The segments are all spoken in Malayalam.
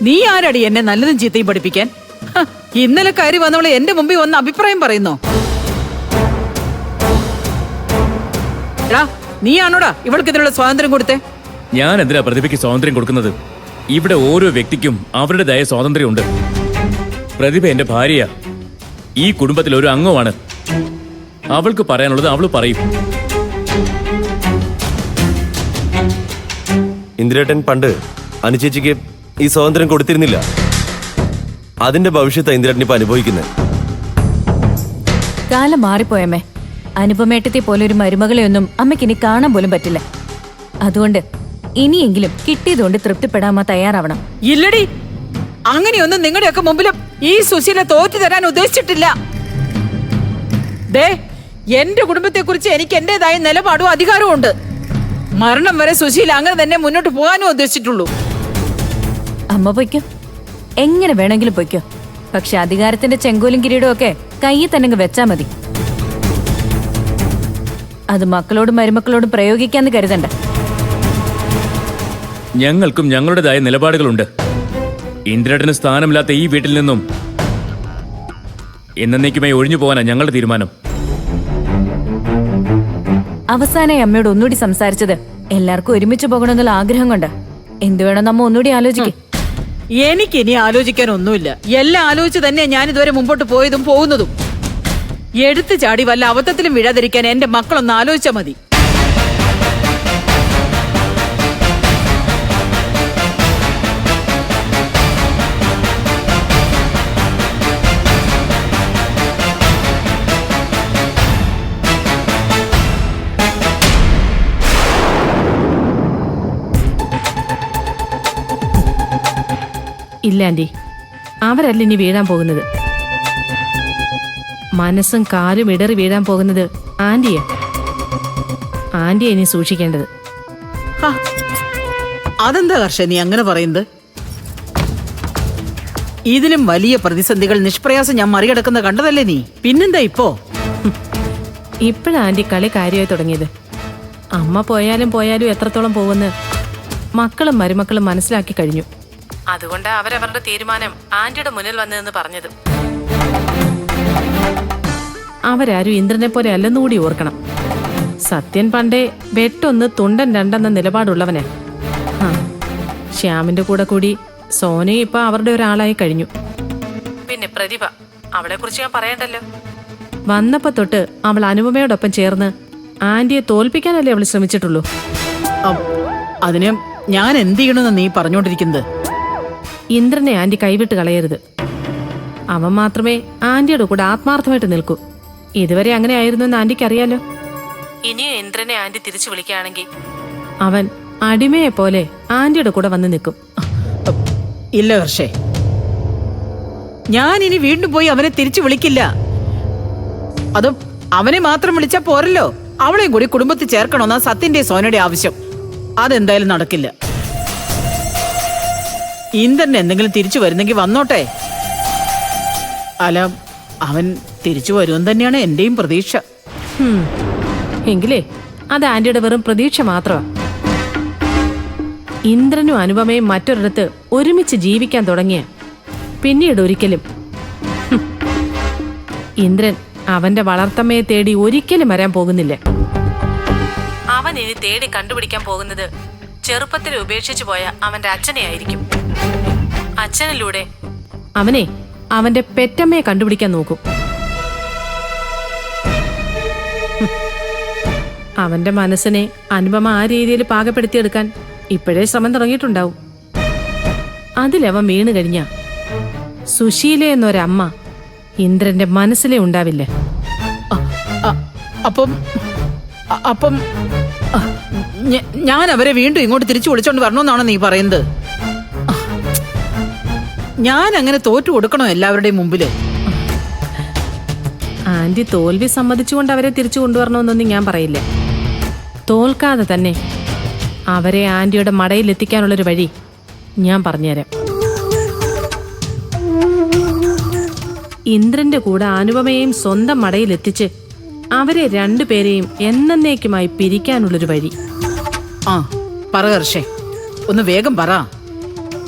നീ ആരടി എന്നെ നല്ലതും ചീത്തയും പഠിപ്പിക്കാൻ? ഇന്നലെ കയറി വന്നവളെ എന്റെ മുമ്പിൽ വന്ന് അഭിപ്രായം പറയുന്നോ? നീയാണോടാ ഇവൾക്ക് ഇതിനുള്ള സ്വാതന്ത്ര്യം കൊടുത്തേ? ഞാൻ എന്തിനാ പ്രതിഭയ്ക്ക് സ്വാതന്ത്ര്യം കൊടുക്കുന്നത്? ഇവിടെ ഓരോ വ്യക്തിക്കും അവരുടേതായ സ്വാതന്ത്ര്യമുണ്ട്. പ്രതിഭ എന്റെ ഭാര്യയാ, ഈ കുടുംബത്തിലെ ഒരു അംഗമാണ്. അവൾക്ക് പറയാനുള്ളത് അവള് പറയും. ഇന്ദിരേട്ടൻ പണ്ട് അനുചേച്ചിക്ക് ഈ സ്വാതന്ത്ര്യം കൊടുത്തിരുന്നില്ല. അതിന്റെ ഭവിഷ്യത്ത് ഇന്ദിരേട്ടൻ ഇപ്പൊ അനുഭവിക്കുന്നത്. കാലം മാറിപ്പോയമ്മേ. അനുപമേട്ടത്തെ പോലെ ഒരു മരുമകളെ ഒന്നും അമ്മയ്ക്ക് ഇനി കാണാൻ പോലും പറ്റില്ല. അതുകൊണ്ട് ഇനിയെങ്കിലും കിട്ടിയതുകൊണ്ട് തൃപ്തിപ്പെടാൻ തയ്യാറാവണം. ഇല്ലടി, അങ്ങനെയൊന്നും നിങ്ങളുടെയൊക്കെ മുമ്പിലും ഈ സുശീല തോറ്റു തരാൻ ഉദ്ദേശിച്ചിട്ടില്ല. ദേ, എന്റെ കുടുംബത്തെക്കുറിച്ച് എനിക്ക് എന്റേതായ നിലപാടും അധികാരവും ഉണ്ട്. മരണം വരെ സുശീല അങ്ങനെ തന്നെ മുന്നോട്ട് പോകാനും ഉദ്ദേശിച്ചിട്ടുള്ളൂ. അമ്മ പൊയ്ക്കോ, എങ്ങനെ വേണമെങ്കിലും പൊയ്ക്കോ. പക്ഷെ അധികാരത്തിന്റെ ചെങ്കോലും കിരീടവും ഒക്കെ കയ്യിൽ തന്നെ വെച്ചാ മതി. അത് മക്കളോടും മരുമക്കളോടും പ്രയോഗിക്കാന്ന് കരുതണ്ട. ഞങ്ങൾക്കും ഞങ്ങളുടേതായ നിലപാടുകളുണ്ട്. ഇന്ദിരേട്ടന് സ്ഥാനമില്ലാത്ത ഈ വീട്ടിൽ നിന്നും എന്നേക്കുമായി ഒഴിഞ്ഞു പോകാനാ ഞങ്ങളുടെ തീരുമാനം. അവസാനമായി അമ്മയോട് ഒന്നുകൂടി സംസാരിച്ചത് എല്ലാവർക്കും ഒരുമിച്ച് പോകണമെന്നുള്ള ആഗ്രഹം കൊണ്ട്. എന്തു വേണം നമ്മ ഒന്നുകൂടി ആലോചിക്കും. എനിക്കിനി ആലോചിക്കാൻ ഒന്നുമില്ല. എല്ലാം ആലോചിച്ച് തന്നെ ഞാൻ ഇതുവരെ മുമ്പോട്ട് പോയതും പോകുന്നതും. എടുത്തു ചാടി വല്ല അബദ്ധത്തിലും വീഴാതിരിക്കാൻ എന്റെ മക്കളൊന്ന് ആലോചിച്ചാൽ മതി. ഇല്ല ആന്റി, അവരല്ല ഇനി വീഴാൻ പോകുന്നത്. മനസ്സും കാലും ഇടറി വീഴാൻ പോകുന്നത് ആന്റിയാ. ആന്റിയെ ഇനി സൂക്ഷിക്കേണ്ടത്. അതെന്താ ഹർഷ നീ അങ്ങനെ പറയുന്നത്? ഇതിലും വലിയ പ്രതിസന്ധികൾ നിഷ്പ്രയാസം ഞാൻ മറികടക്കുന്ന കണ്ടതല്ലേ നീ. പിന്നെന്താ ഇപ്പോ? ഇപ്പോഴാ ആന്റി കളി കാര്യമായി തുടങ്ങിയത്. അമ്മ പോയാലും എത്രത്തോളം പോകുമെന്ന് മക്കളും മരുമക്കളും മനസ്സിലാക്കി കഴിഞ്ഞു. അതുകൊണ്ട് അവരവരുടെ തീരുമാനം ആന്റിയുടെ മുന്നിൽ വന്നതെന്ന് പറഞ്ഞത്. അവരാരും ഇന്ദ്രനെ പോലെ അല്ലെന്നുകൂടി ഓർക്കണം. സത്യൻ പണ്ടേ വെട്ടൊന്ന് തുണ്ടൻ രണ്ടെന്ന നിലപാടുള്ളവനെ. ശ്യാമിന്റെ കൂടെ കൂടി സോനയും ഇപ്പൊ അവരുടെ ഒരാളായി കഴിഞ്ഞു. പിന്നെ പ്രതിഭ, അവളെ കുറിച്ച് ഞാൻ പറയണ്ടല്ലോ. വന്നപ്പോ തൊട്ട് അവൾ അനുപമയോടൊപ്പം ചേർന്ന് ആന്റിയെ തോൽപ്പിക്കാനല്ലേ അവൾ ശ്രമിച്ചിട്ടുള്ളൂ. അതിന് ഞാൻ എന്ത് ചെയ്യണമെന്ന് നീ പറഞ്ഞോണ്ടിരിക്കുന്നത്? ഇന്ദ്രനെ ആന്റി കൈവിട്ട് കളയരുത്. അവൻ മാത്രമേ ആന്റിയുടെ കൂടെ ആത്മാർത്ഥമായിട്ട് നിൽക്കൂ. ഇതുവരെ അങ്ങനെ ആയിരുന്നു എന്ന് ആന്റിക്ക് അറിയാലോ. ഇനിയും ഇന്ദ്രനെ ആന്റി തിരിച്ചു വിളിക്കുകയാണെങ്കിൽ അവൻ അടിമയെ പോലെ ആന്റിയുടെ കൂടെ വന്ന് നിൽക്കും. ഇല്ല ഹർഷേ, ഞാൻ ഇനി വീണ്ടും പോയി അവനെ തിരിച്ചു വിളിക്കില്ല. അത് അവനെ മാത്രം വിളിച്ചാ പോരല്ലോ, അവളെയും കൂടി കുടുംബത്തിൽ ചേർക്കണമെന്നാ സത്യന്റെ സോനയുടെ ആവശ്യം. അതെന്തായാലും നടക്കില്ല. ഇന്ദ്രൻ എന്തെങ്കിലും തിരിച്ചു വരുന്നെങ്കിൽ വന്നോട്ടെ. അല്ല, അവൻ തിരിച്ചു വരുമെന്ന് തന്നെയാണ് എന്റെയും പ്രതീക്ഷ. എങ്കിലേ അത് ആന്റിയുടെ വെറും പ്രതീക്ഷ മാത്രമാ. ഇന്ദ്രനും അനുപമയും മറ്റൊരിടത്ത് ഒരുമിച്ച് ജീവിക്കാൻ തുടങ്ങിയ പിന്നീട് ഒരിക്കലും ഇന്ദ്രൻ അവന്റെ വളർത്തമ്മയെ തേടി ഒരിക്കലും വരാൻ പോകുന്നില്ല. അവൻ ഇനി തേടി കണ്ടുപിടിക്കാൻ പോകുന്നത് ചെറുപ്പത്തിൽ ഉപേക്ഷിച്ചു പോയ അവന്റെ അച്ഛനെ ആയിരിക്കും. അച്ഛനിലൂടെ അവനെ അവന്റെ പെറ്റമ്മയെ കണ്ടുപിടിക്കാൻ നോക്കും. അവന്റെ മനസ്സിനെ അനുപമ ആ രീതിയിൽ പാകപ്പെടുത്തിയെടുക്കാൻ ഇപ്പോഴേ ശ്രമം തുടങ്ങിയിട്ടുണ്ടാവും. അതിലവൻ വീണ് കഴിഞ്ഞ സുശീല എന്നൊരമ്മ ഇന്ദ്രന്റെ മനസ്സിലേ ഉണ്ടാവില്ല. അപ്പം ഞാൻ അവരെ വീണ്ടും ഇങ്ങോട്ട് തിരിച്ചു വിളിച്ചോണ്ട് വരണമെന്നാണോ നീ പറയുന്നത്? ഞാൻ അങ്ങനെ തോറ്റു കൊടുക്കണോ എല്ലാവരുടെയും മുമ്പില്? ആന്റി തോൽവി സമ്മതിച്ചുകൊണ്ട് അവരെ തിരിച്ചു കൊണ്ടുവരണമെന്നൊന്നും ഞാൻ പറയില്ല. തോൽക്കാതെ തന്നെ അവരെ ആന്റിയുടെ മടയിൽ എത്തിക്കാനുള്ളൊരു വഴി ഞാൻ പറഞ്ഞുതരാം. ഇന്ദ്രന്റെ കൂടെ അനുപമയെയും സ്വന്തം മടയിൽ എത്തിച്ച് അവരെ രണ്ടുപേരെയും എന്നേക്കുമായി പിരിക്കാനുള്ളൊരു വഴി. പറ ഹർഷേ, ഒന്ന് വേഗം പറ.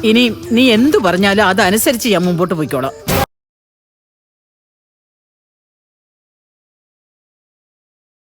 ഇനി നീ എന്തു പറഞ്ഞാലും അതനുസരിച്ച് ഞാൻ മുമ്പോട്ട് പോയിക്കോളാം.